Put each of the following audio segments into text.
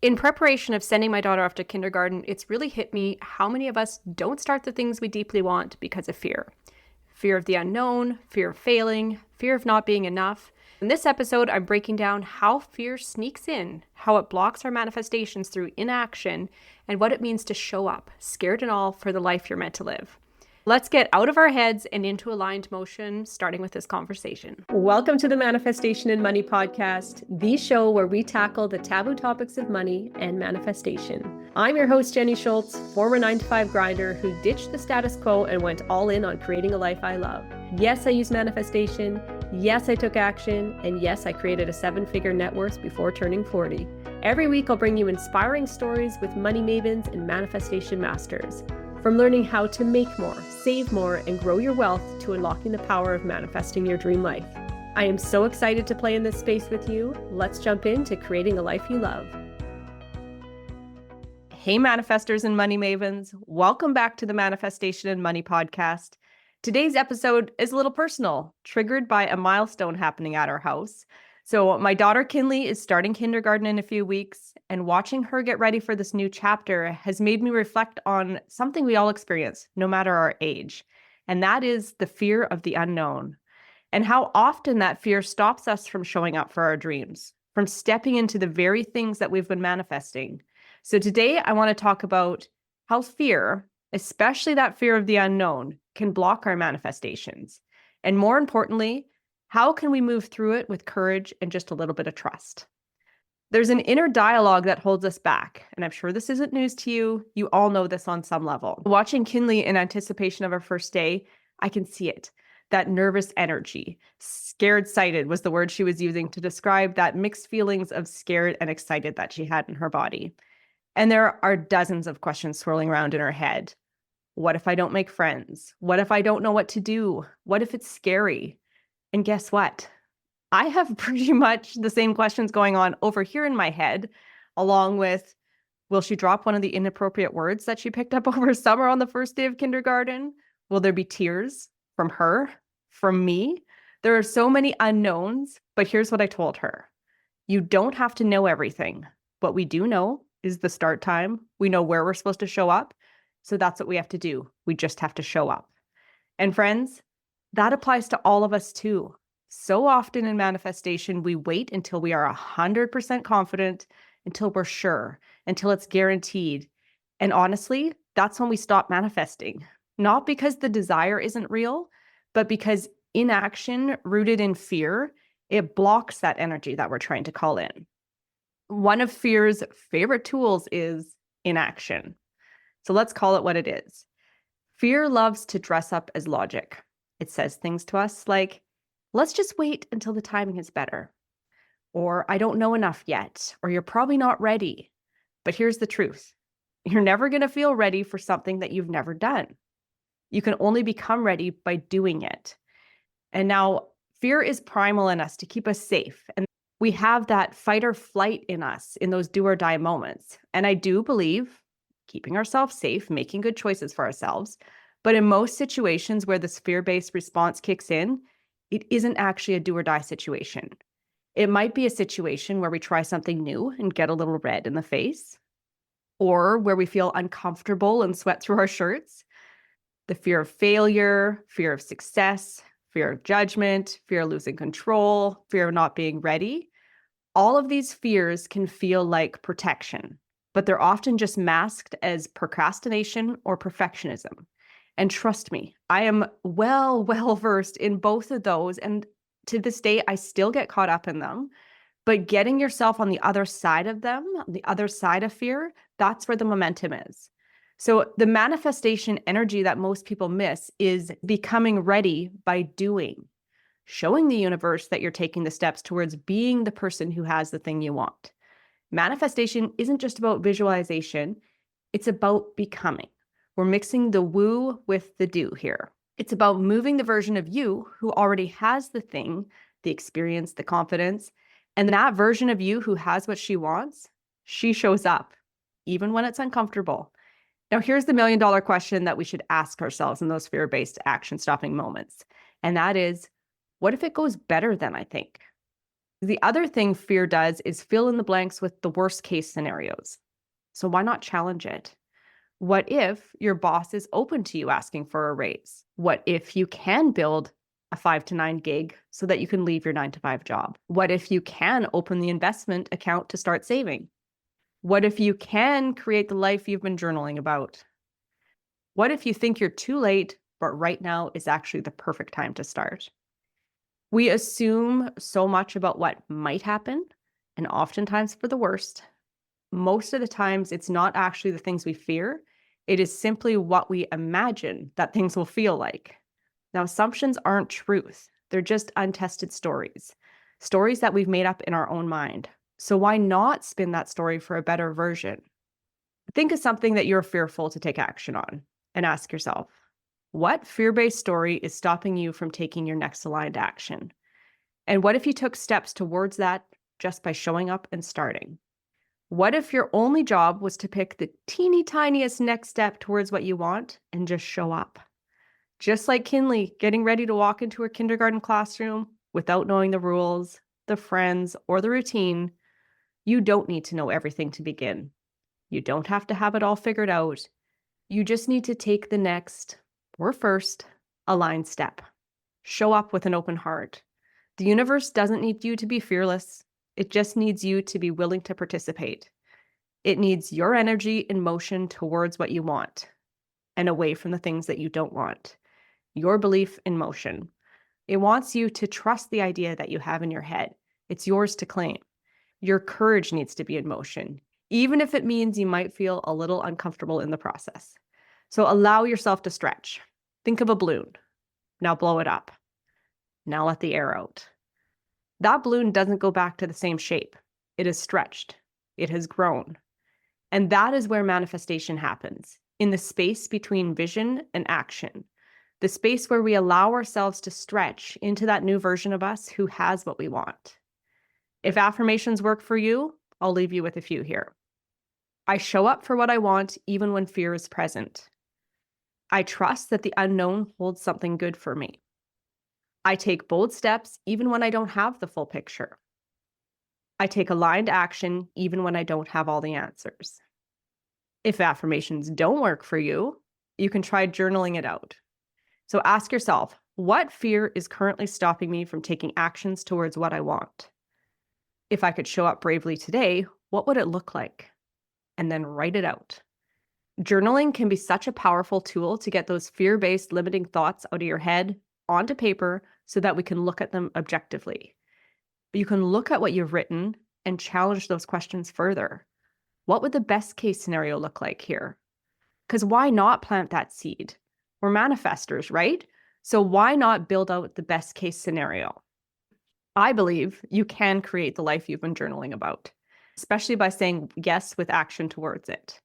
In preparation of sending my daughter off to kindergarten, it's really hit me how many of us don't start the things we deeply want because of fear. Fear of the unknown, fear of failing, fear of not being enough. In this episode, I'm breaking down how fear sneaks in, how it blocks our manifestations through inaction, and what it means to show up, scared and all, for the life you're meant to live. Let's get out of our heads and into aligned motion, starting with this conversation. Welcome to the Manifestation and Money podcast, the show where we tackle the taboo topics of money and manifestation. I'm your host, Jenni Schultz, former 9-to-5 grinder who ditched the status quo and went all in on creating a life I love. Yes, I use manifestation. Yes, I took action. And yes, I created a 7-figure net worth before turning 40. Every week, I'll bring you inspiring stories with money mavens and manifestation masters. From learning how to make more, save more, and grow your wealth to unlocking the power of manifesting your dream life. I am so excited to play in this space with you. Let's jump into creating a life you love. Hey, manifestors and money mavens. Welcome back to the Manifestation and Money podcast. Today's episode is a little personal, triggered by a milestone happening at our house. So my daughter Kinley is starting kindergarten in a few weeks, and watching her get ready for this new chapter has made me reflect on something we all experience, no matter our age, and that is the fear of the unknown, and how often that fear stops us from showing up for our dreams, from stepping into the very things that we've been manifesting. So today I want to talk about how fear, especially that fear of the unknown, can block our manifestations, and more importantly, how can we move through it with courage and just a little bit of trust? There's an inner dialogue that holds us back, and I'm sure this isn't news to you. You all know this on some level. Watching Kinley in anticipation of her first day, I can see it. That nervous energy. Scared-sighted was the word she was using to describe that mixed feelings of scared and excited that she had in her body. And there are dozens of questions swirling around in her head. What if I don't make friends? What if I don't know what to do? What if it's scary? And guess what? I have pretty much the same questions going on over here in my head, along with, will she drop one of the inappropriate words that she picked up over summer on the first day of kindergarten? Will there be tears from her, from me? There are so many unknowns, but here's what I told her. You don't have to know everything. What we do know is the start time. We know where we're supposed to show up. So that's what we have to do. We just have to show up. And friends, that applies to all of us too. So often in manifestation, we wait until we are 100% confident, until we're sure, until it's guaranteed. And honestly, that's when we stop manifesting. Not because the desire isn't real, but because inaction rooted in fear, it blocks that energy that we're trying to call in. One of fear's favorite tools is inaction. So let's call it what it is. Fear loves to dress up as logic. It says things to us like, let's just wait until the timing is better. Or I don't know enough yet. Or you're probably not ready. But here's the truth. You're never going to feel ready for something that you've never done. You can only become ready by doing it. And now fear is primal in us to keep us safe. And we have that fight or flight in us in those do or die moments. And I do believe keeping ourselves safe, making good choices for ourselves. But in most situations where this fear-based response kicks in, it isn't actually a do or die situation. It might be a situation where we try something new and get a little red in the face, or where we feel uncomfortable and sweat through our shirts. The fear of failure, fear of success, fear of judgment, fear of losing control, fear of not being ready. All of these fears can feel like protection, but they're often just masked as procrastination or perfectionism. And trust me, I am well versed in both of those. And to this day, I still get caught up in them. But getting yourself on the other side of them, the other side of fear, that's where the momentum is. So the manifestation energy that most people miss is becoming ready by doing, showing the universe that you're taking the steps towards being the person who has the thing you want. Manifestation isn't just about visualization, it's about becoming. We're mixing the woo with the do here. It's about moving the version of you who already has the thing, the experience, the confidence, and that version of you who has what she wants, she shows up, even when it's uncomfortable. Now, here's the million-dollar question that we should ask ourselves in those fear-based action-stopping moments. And that is, what if it goes better than I think? The other thing fear does is fill in the blanks with the worst case scenarios. So why not challenge it? What if your boss is open to you asking for a raise? What if you can build a 5 to 9 gig so that you can leave your 9 to 5 job? What if you can open the investment account to start saving? What if you can create the life you've been journaling about? What if you think you're too late, but right now is actually the perfect time to start? We assume so much about what might happen, and oftentimes for the worst. Most of the times, it's not actually the things we fear. It is simply what we imagine that things will feel like. Now, assumptions aren't truth. They're just untested stories, stories that we've made up in our own mind. So why not spin that story for a better version? Think of something that you're fearful to take action on and ask yourself, what fear-based story is stopping you from taking your next aligned action? And what if you took steps towards that just by showing up and starting? What if your only job was to pick the teeny tiniest next step towards what you want and just show up? Just like Kinley getting ready to walk into her kindergarten classroom without knowing the rules, the friends, or the routine, you don't need to know everything to begin. You don't have to have it all figured out. You just need to take the next, or first, aligned step. Show up with an open heart. The universe doesn't need you to be fearless. It just needs you to be willing to participate. It needs your energy and motion towards what you want and away from the things that you don't want. Your belief in motion. It wants you to trust the idea that you have in your head. It's yours to claim. Your courage needs to be in motion, even if it means you might feel a little uncomfortable in the process. So allow yourself to stretch. Think of a balloon. Now blow it up. Now let the air out. That balloon doesn't go back to the same shape. It is stretched. It has grown. And that is where manifestation happens, in the space between vision and action, the space where we allow ourselves to stretch into that new version of us who has what we want. If affirmations work for you, I'll leave you with a few here. I show up for what I want even when fear is present. I trust that the unknown holds something good for me. I take bold steps even when I don't have the full picture. I take aligned action even when I don't have all the answers. If affirmations don't work for you, you can try journaling it out. So ask yourself, what fear is currently stopping me from taking actions towards what I want? If I could show up bravely today, what would it look like? And then write it out. Journaling can be such a powerful tool to get those fear-based limiting thoughts out of your head onto paper so that we can look at them objectively. You can look at what you've written and challenge those questions further. What would the best case scenario look like here? Because why not plant that seed? We're manifestors, right? So why not build out the best case scenario? I believe you can create the life you've been journaling about, especially by saying yes with action towards it.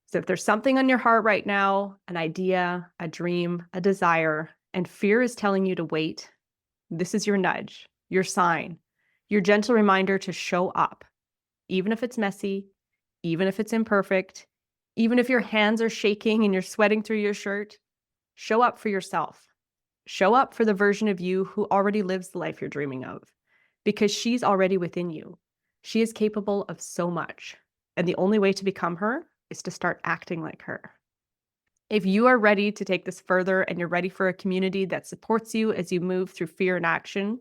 So if there's something on your heart right now, an idea, a dream, a desire, and fear is telling you to wait, this is your nudge, your sign, your gentle reminder to show up, even if it's messy, even if it's imperfect, even if your hands are shaking and you're sweating through your shirt. Show up for yourself. Show up for the version of you who already lives the life you're dreaming of, because she's already within you. She is capable of so much, and the only way to become her is to start acting like her. If you are ready to take this further and you're ready for a community that supports you as you move through fear and action,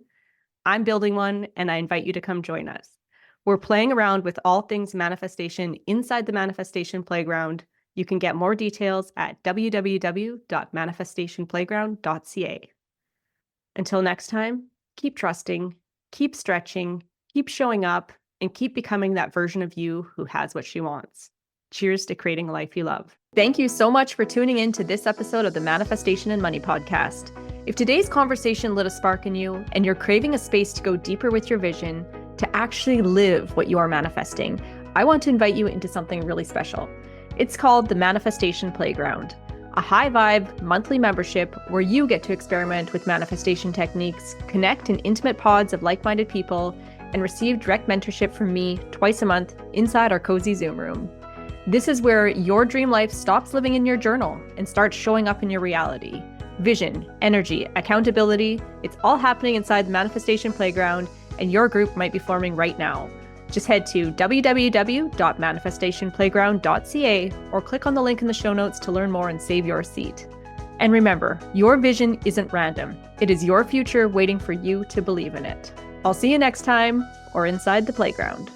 I'm building one, and I invite you to come join us. We're playing around with all things manifestation inside the Manifestation Playground. You can get more details at www.manifestationplayground.ca. Until next time, keep trusting, keep stretching, keep showing up, and keep becoming that version of you who has what she wants. Cheers to creating a life you love. Thank you so much for tuning in to this episode of the Manifestation and Money Podcast. If today's conversation lit a spark in you and you're craving a space to go deeper with your vision, to actually live what you are manifesting, I want to invite you into something really special. It's called the Manifestation Playground, a high vibe monthly membership where you get to experiment with manifestation techniques, connect in intimate pods of like-minded people, and receive direct mentorship from me twice a month inside our cozy Zoom room. This is where your dream life stops living in your journal and starts showing up in your reality. Vision, energy, accountability, it's all happening inside the Manifestation Playground, and your group might be forming right now. Just head to www.manifestationplayground.ca or click on the link in the show notes to learn more and save your seat. And remember, your vision isn't random. It is your future waiting for you to believe in it. I'll see you next time or inside the playground.